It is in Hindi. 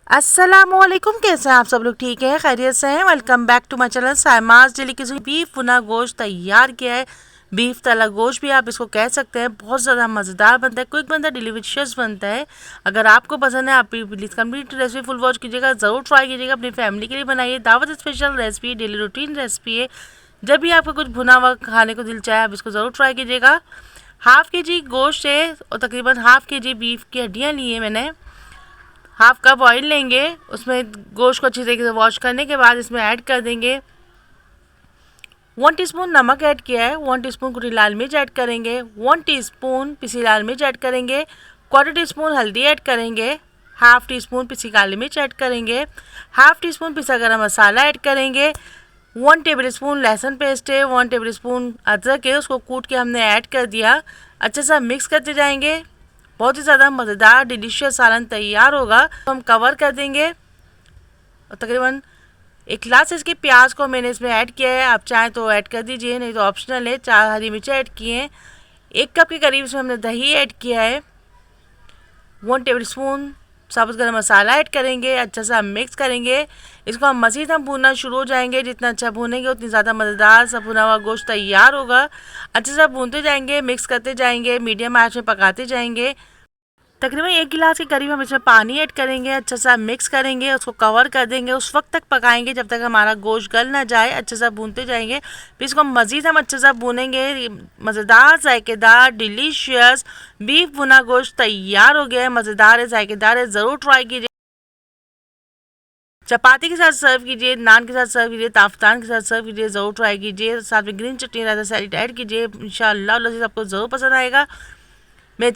अस्सलामुअलैकुम, कैसे हैं आप सब लोग? ठीक है, खैरियत से हैं? Welcome back to my channel Saima's Daily Kitchen. Beef भुना गोश्त तैयार किया है। बीफ तला गोश्त भी आप इसको कह सकते हैं। बहुत ज़्यादा मज़ेदार बनता है, क्विक बनता है, डिलीशियस बनता है। अगर आपको पसंद है आप भी please complete recipe full watch कीजिएगा, ज़रूर ट्राई कीजिएगा, अपनी फैमिली के लिए बनाइए। दावत special recipe, daily routine recipe है। जब भी आपको कुछ भुना हुआ खाने को दिल चाहे आप इसको ज़रूर ट्राई कीजिएगा। हाफ़ के जी गोश्त है और तकरीबन हाफ़ के जी बीफ की हड्डियाँ ली है मैंने। हाफ कप ऑयल लेंगे, उसमें गोश्त को अच्छी तरीके से वॉश करने के बाद इसमें ऐड कर देंगे 1 टीस्पून नमक ऐड किया है, 1 टीस्पून कुटी लाल मिर्च ऐड करेंगे, 1 टीस्पून पिसी लाल मिर्च ऐड करेंगे, 1/4 टीस्पून हल्दी ऐड करेंगे, हाफ टीस्पून पिसी काली मिर्च ऐड करेंगे, हाफ टीस्पून पिसा गरम मसाला ऐड करेंगे, 1 टेबल स्पून लहसुन पेस्ट है, 1 टेबल स्पून अदरक है, उसको कूट के हमने ऐड कर दिया। अच्छे से मिक्स करते जाएंगे। बहुत ही ज़्यादा मज़ेदार डिलीशियस सालन तैयार होगा। तो हम कवर कर देंगे और तकरीबन 1 ग्लास इसके प्याज को मैंने इसमें ऐड किया है। आप चाहें तो ऐड कर दीजिए, नहीं तो ऑप्शनल है। 4 हरी मिर्चें ऐड किए हैं। 1 कप के करीब इसमें हमने दही ऐड किया है। 1 टेबल स्पून साबुत गरम मसाला ऐड करेंगे। अच्छा सा हम मिक्स करेंगे। इसको हम मज़ीद हम भूनना शुरू हो जाएंगे। जितना अच्छा भूनेंगे उतनी ज़्यादा मज़ेदार सा भुना हुआ गोश्त तैयार होगा। अच्छे से भूनते जाएंगे, मिक्स करते जाएंगे, मीडियम आंच में पकाते जाएंगे। तकरीबन 1 गिलास के करीब हम इसमें पानी ऐड करेंगे। अच्छा सा मिक्स करेंगे, उसको कवर कर देंगे, उस वक्त तक पकाएंगे जब तक हमारा गोश्त गल ना जाए। अच्छे से भूनते जाएंगे, फिर इसको मज़ीद हम अच्छे से भूनेंगे। मज़ेदार, जायकेदार, डिलीशियस बीफ भुना गोश्त तैयार हो गया है। मज़ेदार है, जायकेदार है, ज़रूर ट्राई कीजिए। चपाती के साथ सर्व कीजिए, नान के साथ सर्व कीजिए, ताफ्तान के साथ सर्व कीजिए, ज़रूर ट्राई कीजिए। साथ में ग्रीन चटनी रायता सैलेड ऐड कीजिए। इंशाअल्लाह आपको ज़रूर पसंद आएगा। मेरे